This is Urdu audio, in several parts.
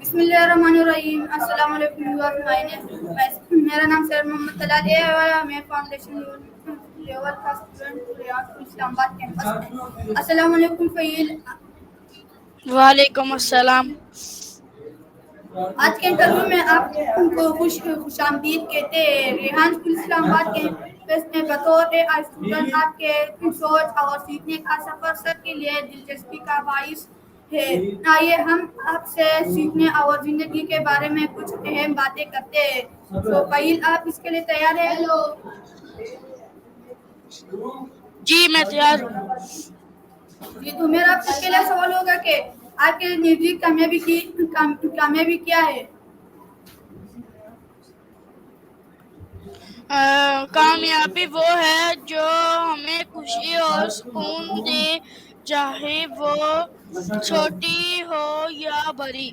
بسم اللہ الرحمن الرحیم. السلام علیکم. میرا نام سید محمد طلال ہے اور میں فاؤنڈیشن لیول کا اسٹوڈنٹ ریاض اسلام آباد کیمپس میں. السلام علیکم فہیل. وعلیکم السلام. آج کے انٹرویو میں آپ کو خوش آمدید کہتے ہیں. ریحان اسکول اسلام آباد کیمپس میں بطور اسٹوڈنٹ آپ کے سوچ اور سیکھنے کا سفر سب کے لیے دلچسپی کا باعث ہے. آئیے ہم آپ سے سیکھنے اور زندگی کے بارے میں کچھ اہم باتیں کرتے ہیں. تو فہیل آپ اس کے لیے تیار ہیں؟ جی میں تیار ہوں. جی تو میرا آپ سے پہلا سوال ہوگا کہ آپ کے نزدیک کامیابی کیا ہے؟ کامیابی وہ ہے جو ہمیں خوشی اور سکون دے، چاہے وہ چھوٹی ہو یا بڑی.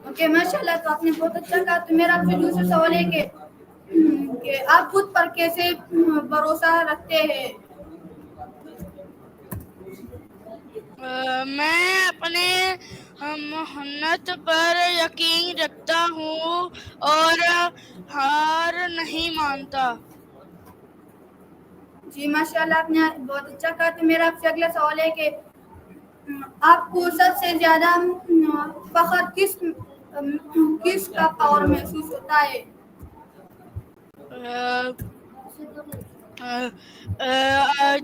اوکے ماشاء اللہ. تو آپ نے بہت اچھا کہا. تو میرا آپ سے دوسرا سوال ہے کہ آپ خود پر کیسے بھروسہ رکھتے ہیں؟ میں اپنے محنت پر یقین رکھتا ہوں اور ہار نہیں مانتا. جی ماشاء اللہ آپ نے بہت اچھا کہا. تو میرا آپ سے اگلا سوال ہے کہ آپ کو سب سے زیادہ فخر کس کا اور محسوس ہوتا ہے؟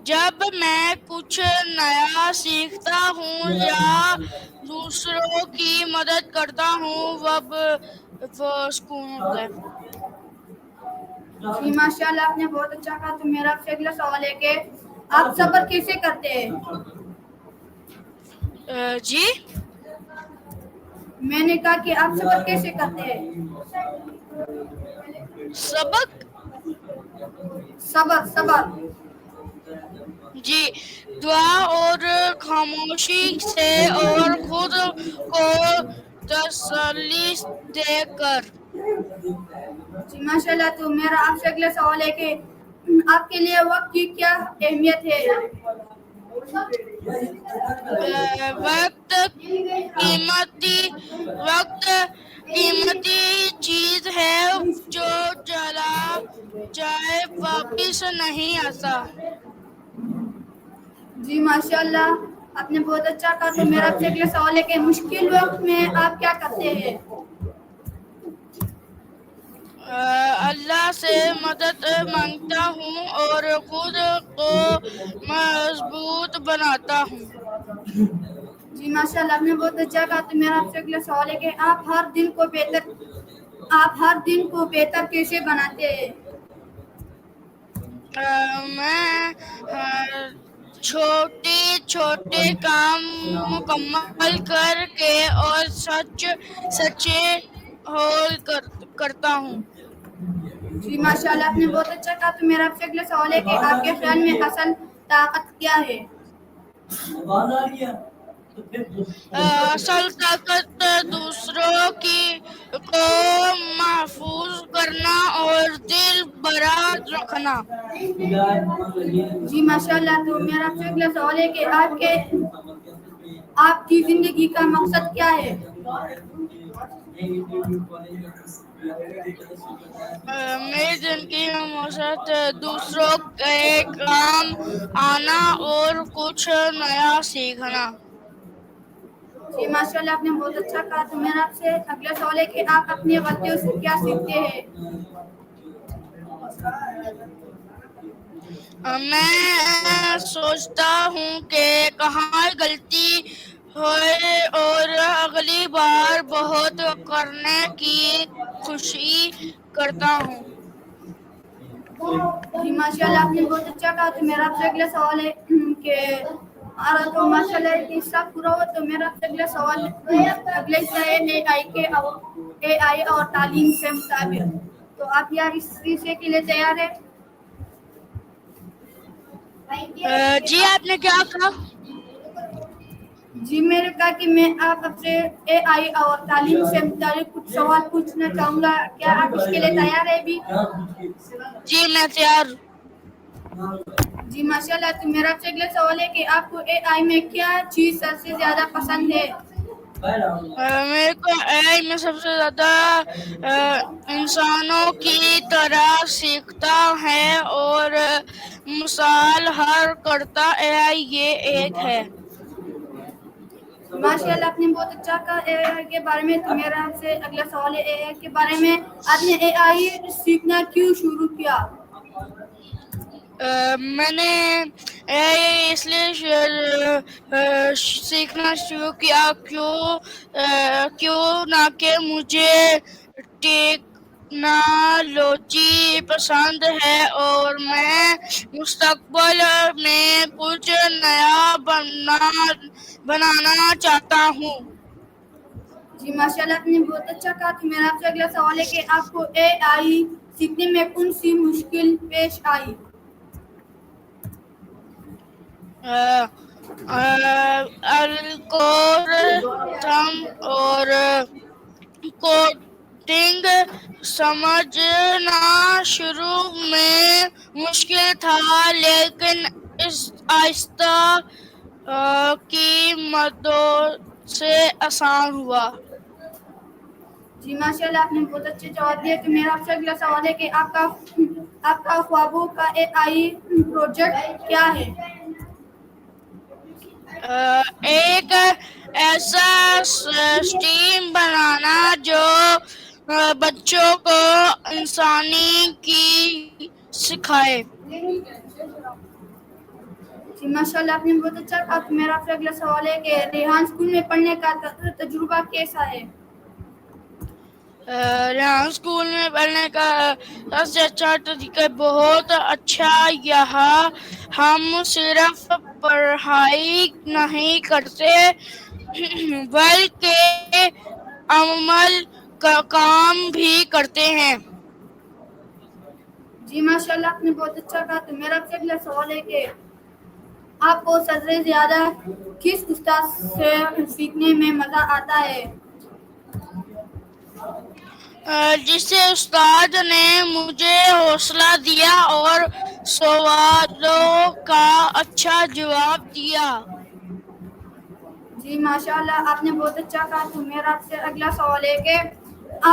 جب میں کچھ نیا سیکھتا ہوں یا دوسروں کی مدد کرتا ہوں وہ سکون ہوتا ہے. جی ماشاء اللہ آپ نے بہت اچھا کہا. تو میرا آپ سے اگلا سوال ہے کہ آپ صبر کیسے کرتے ہیں؟ جی میں نے کہا کہ آپ صبر کیسے کرتے ہیں؟ سبق صبر. جی دعا اور خاموشی سے اور خود کو تسلی دے کر. جی ماشاء اللہ. تو میرا آپ سے اگلا سوال ہے کہ آپ کے لیے وقت کی کیا اہمیت ہے؟ وقت قیمتی چیز ہے جو چلا جائے واپس نہیں آتا. جی ماشاء اللہ آپ نے بہت اچھا کہا. تو میرا آپ سے اگلا سوال ہے کہ مشکل وقت میں آپ کیا کرتے ہیں؟ اللہ سے مدد مانگتا ہوں اور خود کو مضبوط بناتا ہوں. جی ماشاء اللہ آپ نے بہت اچھا کہا. تو میرا آپ سے اگلا سوال ہے کہ آپ ہر دن کو بہتر کیسے بناتے ہیں؟ میں چھوٹے کام مکمل کر کے اور سچے ہول کرتا ہوں. جی ماشاء اللہ آپ نے بہت اچھا کہا. تو میرا آپ سے اگلا سوال ہے کہ آپ کے خیال میں اصل طاقت کیا ہے؟ اصل طاقت دوسروں کو محفوظ کرنا اور دل بڑا رکھنا. جی ماشاء اللہ. تو میرا آپ سے اگلا سوال ہے کہ آپ کی زندگی کا مقصد کیا ہے؟ میری زندگی میں مقصد دوسروں کے کام آنا اور کچھ نیا سیکھنا. جی ماشاء اللہ آپ نے بہت اچھا کہا. تو میرا آپ سے اگلا سوال ہے کہ آپ اپنی غلطیوں سے کیا سیکھتے ہیں؟ میں سوچتا ہوں کہ کہاں غلطی ہوئے اور اگلی بار بہت کرنے کی کوشش کرتا ہوں. جی ماشاء اللہ آپ نے بہت اچھا کہا. تو میرا آپ سے اگلا سوال ہے کہ تو ماشاء اللہ کی سب پورا ہو. تو میرا آپ سے اگلا سوال اگلے سے اے آئی اور تعلیم سے مطابق. تو آپ یار اس وشے کے لیے تیار ہیں؟ جی آپ نے کیا کہا؟ جی میں نے کہا کہ میں آپ سے اے آئی اور تعلیم سے متعلق کچھ سوال پوچھنا چاہوں گا. کیا آپ اس کے لیے تیار ہیں ابھی؟ جی میں تیار. جی ماشاء اللہ. تو میرا آپ سے اگلا سوال ہے کہ آپ کو اے آئی میں کیا چیز سب سے زیادہ پسند ہے؟ میرے کو AI میں سب سے زیادہ انسانوں کی طرح سیکھتا ہے اور مثال حل کرتا AI یہ ایک ہے۔ ماشاء اللہ، آپ نے بہت اچھا کہا اے آئی کے بارے میں۔ تو میرا آپ سے اگلا سوال ہے اے آئی کے بارے میں، آپ نے اے آئی سیکھنا کیوں شروع کیا؟ میں نے AI اس لیے سیکھنا شروع کیا کیوں نہ کہ مجھے ٹیکنالوجی پسند ہے اور میں مستقبل میں کچھ نیا بنانا چاہتا ہوں۔ جی ماشاء اللہ، آپ نے بہت اچھا کہا۔ تو میرا آپ سے اگلا سوال ہے کہ آپ کو اے آئی سیکھنے میں کون سی مشکل پیش آئی؟ الگورتھم اور کوڈنگ سمجھنا شروع میں مشکل تھا، لیکن آہستہ کی مدد سے آسان ہوا۔ جی ماشاء اللہ، آپ نے بہت اچھے جواب دیے۔ تو میرا آپ سے اگلا سوال ہے کہ آپ کا خوابوں کا اے آئی پروجیکٹ کیا ہے؟ ایک ایسا سسٹم بنانا جو بچوں کو انسانی کی سکھائے۔ جی ماشاء اللہ، آپ نے بہت اچھا کہا۔ تو میرا آپ سے اگلا سوال ہے کہ ریحان اسکول میں پڑھنے کا تجربہ کیسا ہے؟ ریحان اسکول میں پڑھنے کا سب سے اچھا طریقہ بہت اچھا۔ یہاں ہم صرف پڑھائی نہیں کرتے بلکہ عمل کا کام بھی کرتے ہیں۔ جی ماشاء اللہ، آپ نے بہت اچھا کہا۔ تو میرا آپ سے اگلا سوال ہے کہ آپ کو سب سے زیادہ کس استاد سے سیکھنے میں مزہ آتا ہے؟ جس استاد نے مجھے حوصلہ دیا اور سوالوں کا اچھا جواب دیا۔ جی ماشاء اللہ، آپ نے بہت اچھا کہا۔ تو میرا آپ سے اگلا سوال ہے کہ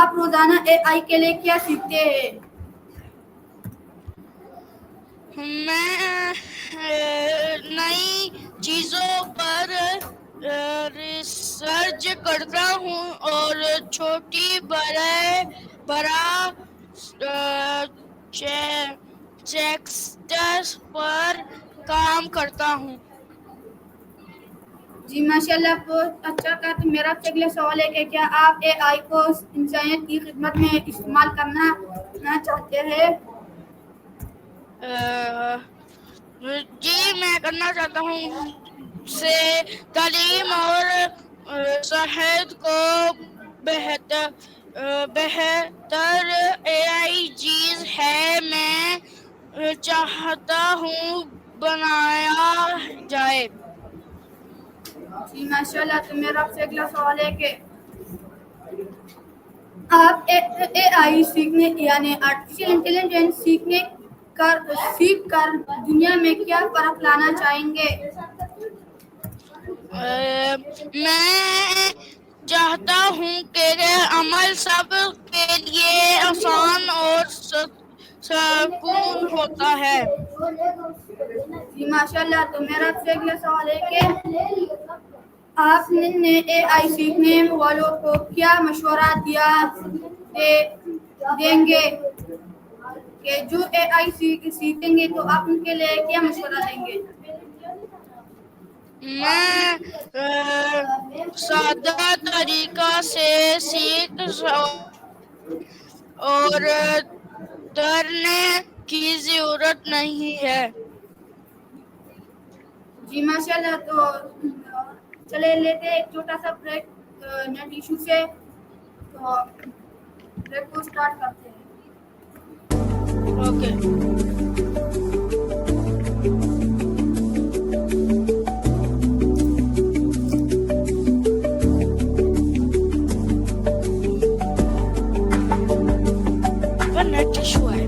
آپ روزانہ اے آئی کے لیے کیا سیکھتے ہیں؟ میں نئی چیزوں پر ریسرچ کرتا ہوں اور چھوٹی بڑا ٹیکسٹس پر کام کرتا ہوں۔ جی ماشاء اللہ، بہت اچھا کہا۔ تو میرا آپ سے اگلا سوال ہے کہ کیا آپ اے آئی کو انسانیت کی خدمت میں استعمال کرنا چاہتے ہیں؟ جی میں کرنا چاہتا ہوں۔ سے تعلیم اور صحت کو بہتر اے آئی چیز ہے، میں چاہتا ہوں بنایا جائے۔ جی ماشاء اللہ، تو میرا آپ سے اگلا سوال ہے کہ آپ اے آئی سیکھنے یعنی آرٹیفیشل انٹیلیجنس سیکھ کر دنیا میں کیا فرق لانا چاہیں گے؟ میں چاہتا ہوں کہ عمل سب کے لیے آسان اور سکون ہوتا ہے۔ جی ماشاء اللہ، تو میرا آپ سے اگلا سوال ہے کہ آپ نے اے آئی سیکھنے والوں کو کیا مشورہ دیں گے کہ جو اے آئی سیکھیں گے تو آپ ان کے لیے کیا مشورہ دیں گے؟ میں سادہ طریقہ سے سیکھ اور ڈرنے کی ضرورت نہیں ہے۔ جی ماشاء اللہ، تو چلے لیتے ایک چھوٹا سا بریک نیٹ ایشو سے، تو بریک کو سٹارٹ کرتے ہیں۔ اوکے۔ نیٹ ایشو ہے۔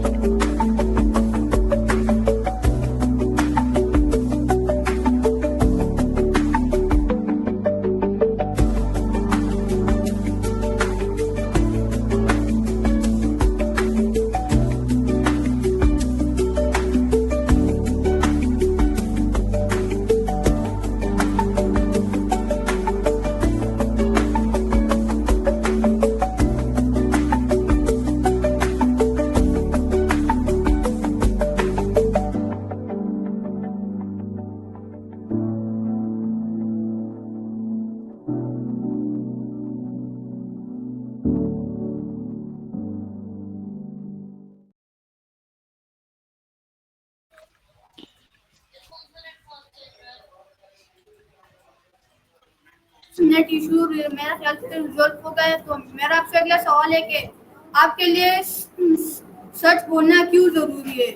نیٹ ایشو میرا خیال سے ریزولو ہو گئے. تو میرا آپ سے اگلا سوال ہے کہ آپ کے لیے سچ بولنا کیوں ضروری ہے؟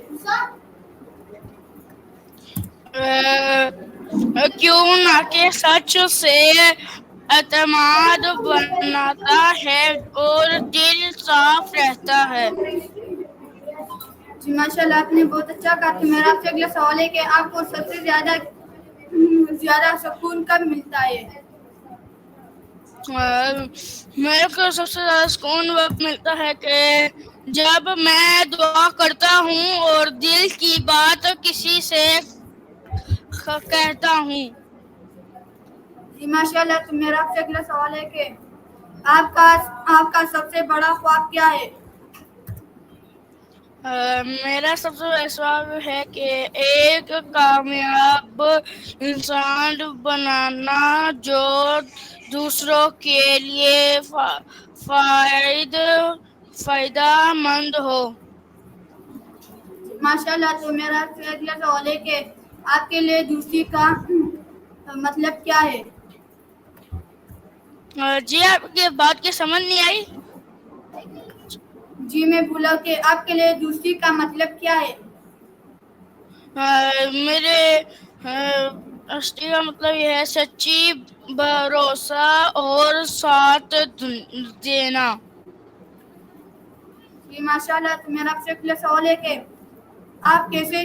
کیوں نہ کہ سچ سے اعتماد بناتا ہے اور دل صاف رہتا ہے. جی ماشاء اللہ آپ نے بہت اچھا کہا. تو میرا آپ سے اگلا سوال ہے کہ آپ کو سب سے زیادہ سکون کب ملتا ہے؟ میرے کو سب سے زیادہ سکون وقت ملتا ہے کہ جب میں دعا کرتا ہوں اور دل کی بات کسی سے کہتا ہوں. جی ماشاء اللہ. تو میرا آپ سے اگلا سوال ہے کہ آپ کا سب سے بڑا خواب کیا ہے؟ میرا سب سے بڑا خواب ہے کہ ایک کامیاب انسان بنانا جو دوسروں کے لیے فائدہ مند ہو. ماشاء اللہ. تو میرا آپ سے اگلا سوال ہے کہ آپ کے لیے دوستی کا مطلب کیا ہے؟ جی آپ کی بات کی سمجھ نہیں آئی. جی میں بولا کہ آپ کے لیے دوستی کا مطلب کیا ہے؟ میرے دوستی کا مطلب یہ ہے سچی بھروسہ اور ساتھ دینا. جی ماشاء اللہ. تو میرا آپ سے اگلا سوال ہے کہ آپ کیسے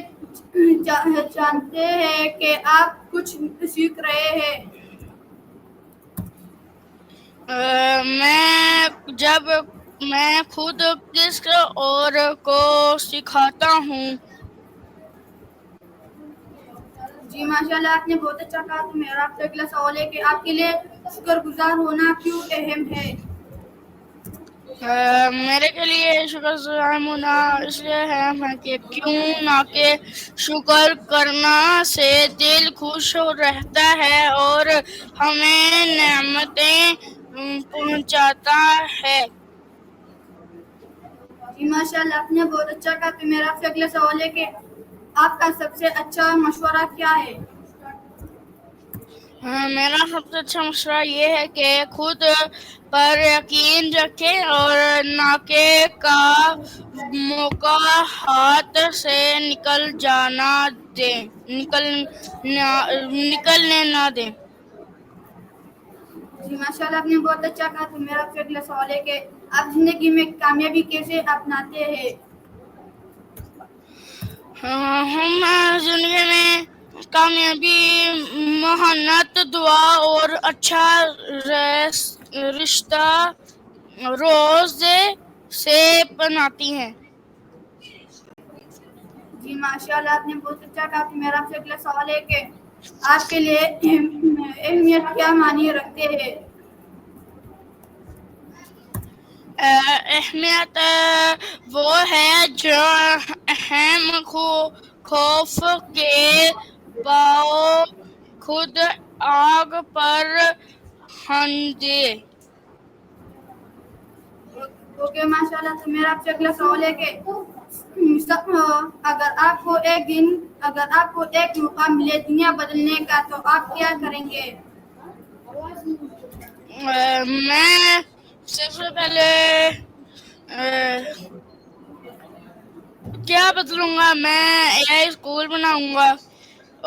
جانتے ہیں کہ آپ کچھ سیکھ رہے ہیں؟ جب میں خود کسی اور کو سکھاتا ہوں. جی ماشاء اللہ آپ نے بہت اچھا کہا. تو میرا آپ سے اگلا سوال ہے کہ آپ کے لیے شکر گزار ہونا کیوں اہم ہے؟ میرے کے لیے شکر گزار ہونا اس لیے اہم ہے کہ کیوں نہ کہ شکر کرنا سے دل خوش رہتا ہے اور ہمیں نعمتیں پہنچاتا ہے. جی ماشاء اللہ آپ نے بہت اچھا کہا. تو میرا آپ سے اگلا سوال ہے کہ آپ کا سب سے اچھا مشورہ کیا ہے؟ میرا سب سے اچھا مشورہ یہ ہے کہ خود پر یقین رکھیں اور ناکے کا موقع ہاتھ سے نکلنے نہ دیں. جی ماشاء اللہ آپ نے بہت اچھا کہا. تو میرا آپ سے اگلا سوال ہے کہ آپ زندگی میں کامیابی کیسے اپناتے ہیں؟ ہم زندگی میں کامیابی محنت دعا اور اچھا رشتہ روز سے بناتی ہیں. جی ماشاء اللہ آپ نے بہت اچھا کہا. تو میرا آپ سے اگلا سوال ہے کہ آپ کے لیے اہمیت کیا معنی رکھتے ہیں؟ اہمیت وہ ہے جو اہم خوف کے باؤ خود آگ پر ہنجے. اوکے ماشاء اللہ. تو میرا آپ سے اگلا سوال ہے کہ اگر آپ کو ایک موقع ملے دنیا بدلنے کا تو آپ کیا کریں گے؟ میں سب سے پہلے کیا بدلوں گا. میں ایک اسکول بناؤں گا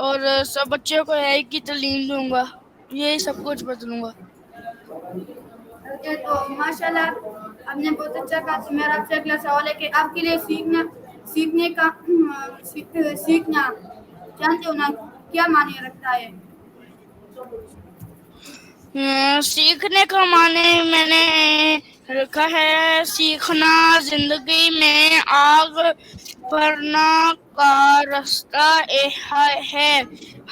اور سب بچوں کو ایک کی تعلیم دوں گا. یہی سب کچھ بدلوں گا. تو ماشاء اللہ آپ نے بہت اچھا کہا. تو میرا آپ سے اگلا سوال ہے کہ آپ کے لیے سیکھنا جانتے ہونا کیا معنی رکھتا ہے؟ سیکھنے کا معنی میں نے رکھا ہے سیکھنا زندگی میں آگے بڑھنا کا راستہ ہے.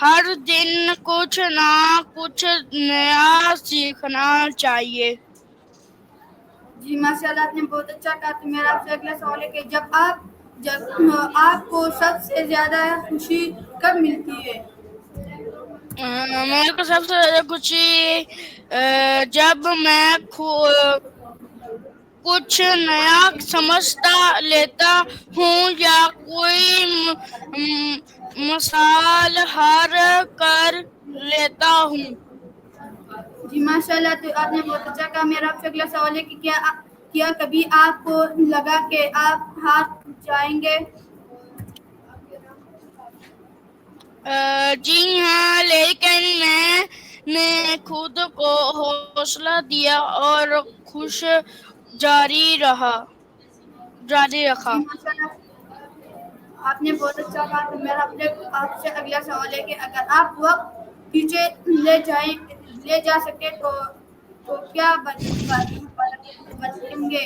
ہر دن کچھ نہ کچھ نیا سیکھنا چاہیے. جی ماشاء اللہ آپ نے بہت اچھا کہا. تو میرا آپ سے اگلا سوال ہے کہ جب آپ کو سب سے زیادہ خوشی کب ملتی ہے؟ میرے کو سب سے زیادہ خوشی جب میں کچھ نیا سمجھ لیتا ہوں یا کوئی مسئلہ حل کر لیتا ہوں. جی ماشاء اللہ، تو آپ نے بہت اچھا کہا. میرا آپ سے اگلا سوال ہے کہ کیا کبھی آپ کو لگا کہ آپ ہار جائیں گے؟ جی ہاں، لیکن میں نے خود کو حوصلہ دیا اور خوش جاری رکھا. جی ماشاء اللہ، آپ نے بہت اچھا کہا. تو میرا آپ سے اگلا سوال ہے کہ اگر آپ وقت پیچھے لے جا سکے تو کیا بدلیں گے؟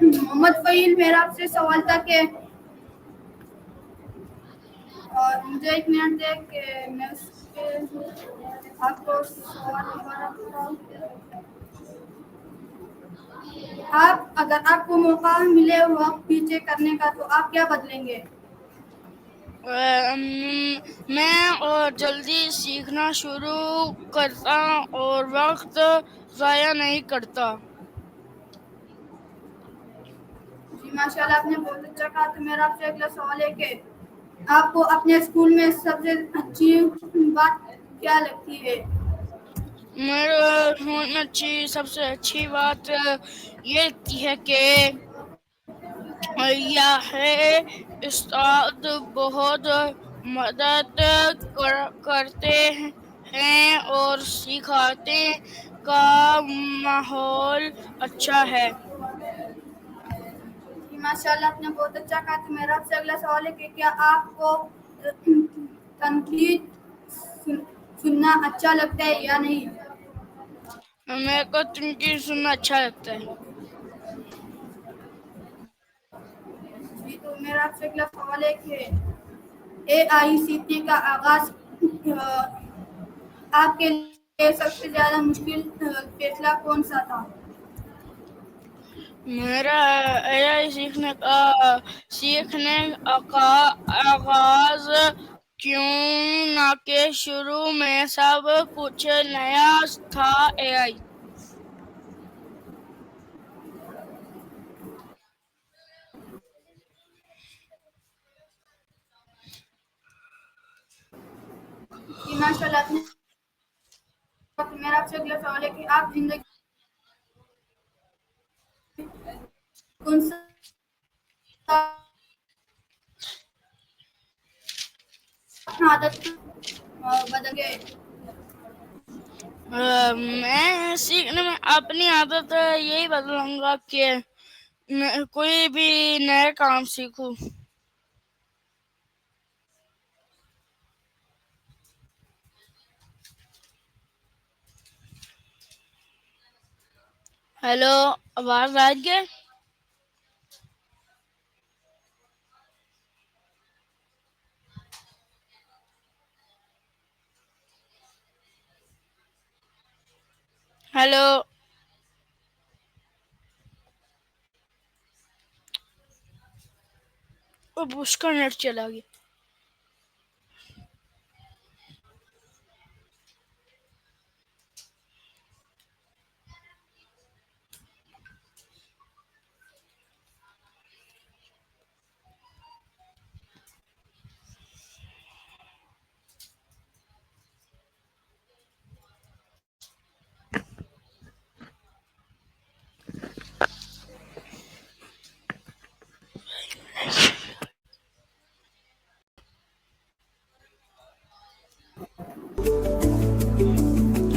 محمد فہیم، میرا آپ سے سوال تھا کہ مجھے ایک منٹ دے کہ میں اس کے آپ کو سوال دوبارہ بتاؤں. اگر آپ کو موقع ملے وقت پیچھے کرنے کا تو آپ کیا بدلیں گے؟ میں اور جلدی سیکھنا شروع کرتا اور وقت ضائع نہیں کرتا. جی ماشاء اللہ، آپ نے بہت اچھا کہا. تو میرا آپ سے اگلا سوال ہے کہ آپ کو اپنے اسکول میں سب سے اچھی بات کیا لگتی ہے؟ میرے سب سے اچھی بات یہ لگتی ہے کہ استاد بہت مدد کرتے ہیں اور سکھاتے کا ماحول اچھا ہے. جی ماشاء اللہ، آپ نے بہت اچھا کہا. تو میرا آپ سے اگلا سوال ہے کہ کیا آپ کو تنقید سننا اچھا لگتا ہے یا نہیں؟ میرے کو تنقید سننا اچھا لگتا ہے. جی، تو میرا آپ سے اگلا سوال ہے کہ AI سیکھنے کا آغاز آپ کے لیے سب سے زیادہ مشکل فیصلہ کون سا تھا؟ میرا AI سیکھنے کا آغاز کیوں نہ کہ شروع میں سب کچھ نیا تھا. AI جی ماشاء اللہ، آپ نے میرا آپ سے اگلا سوال ہے کہ آپ زندگی کون سا عادت بدل گئے؟ میں سیکھنے میں اپنی عادت یہی بدلوں گا کہ کوئی بھی نیا کام سیکھوں. ہیلو، آواز آ رہی ہے؟ ہیلو، اب اس کا نیٹ چلا گیا.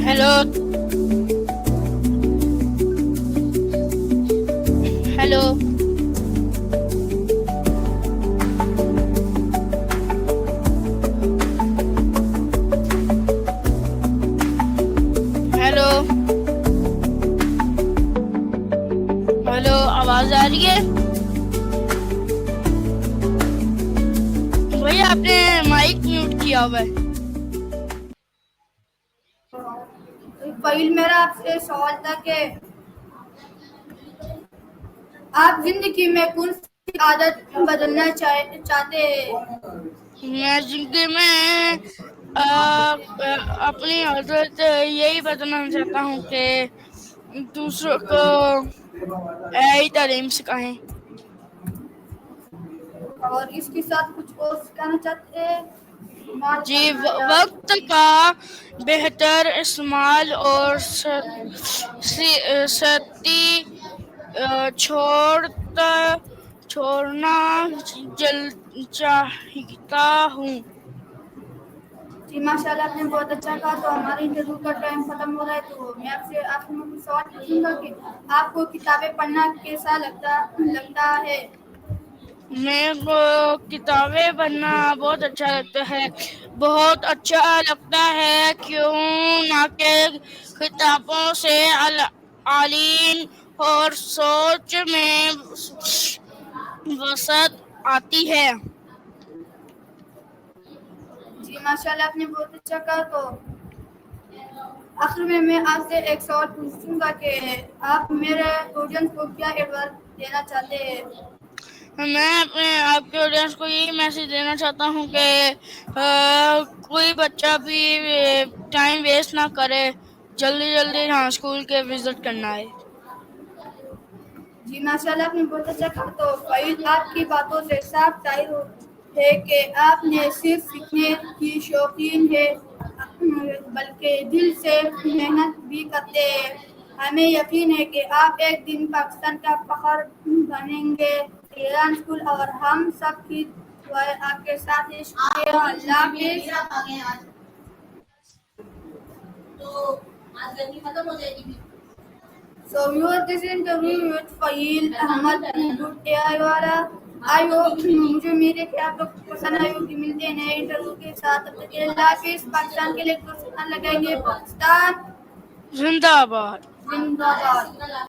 ہیلو ہیلو ہیلو ہیلو، آواز آ رہی ہے؟ بھائی آپ نے مائک میوٹ کیا ہوا ہے. فہیل، میرا آپ سے سوال تھا کہ آپ زندگی میں کون سی عادت بدلنا چاہتے ہیں؟ میں زندگی میں اپنی عادت یہی بدلنا چاہتا ہوں کہ دوسروں کو تعلیم سکھائیں. اور اس کے ساتھ کچھ اور سکھانا چاہتے ہیں؟ جی، وقت کا بہتر استعمال اور سستی چھوڑنا چاہتا ہوں. جی ماشاء اللہ، آپ نے بہت اچھا کہا. تو ہمارے انٹرویو کا ٹائم ختم ہو رہا ہے، تو میں آپ سے آخر میں کچھ سوال پوچھوں گا کہ آپ کو کتابیں پڑھنا کیسا لگتا ہے؟ میرے کو کتابیں پڑھنا بہت اچھا لگتا ہے. بہت اچھا لگتا ہے کیوں نہ کہ کتابوں سے علم اور سوچ میں وسعت آتی ہے. جی ماشاء اللہ، آپ نے بہت اچھا کہا. تو آخر میں آپ سے ایک سوال پوچھوں گا کہ آپ میرے آڈینس کو کیا ایڈوائس دینا چاہتے ہیں؟ میں آپ کے آڈینس کو یہی میسج دینا چاہتا ہوں کہ کوئی بچہ بھی ٹائم ویسٹ نہ کرے، جلدی یہاں اسکول کے وزٹ کرنا ہے. جی ماشاء اللہ، آپ نے بہت اچھا کہا. تو فہیل، آپ کی باتوں سے صاف ظاہر ہے کہ آپ نے صرف سیکھنے کی شوقین ہے بلکہ دل سے محنت بھی کرتے ہیں. ہمیں یقین ہے کہ آپ ایک دن پاکستان کا فخر بنیں گے. ریحان اسکول اور ہم سب کی دعائیں آپ کے ساتھ ہیں. شکریہ. اللہ حافظ. So viewers, this interview with Faheel Ahmad, good AI والا. I hope مجھے امید ہے کہ آپ لوگ کو پسند آئی ہوگی. ملتے ہیں نئے انٹرویو کے ساتھ. تب تک کے لیے اللہ حافظ. پاکستان کے لیے لگائیں گے. پاکستان زندہ آباد. زندہ باد.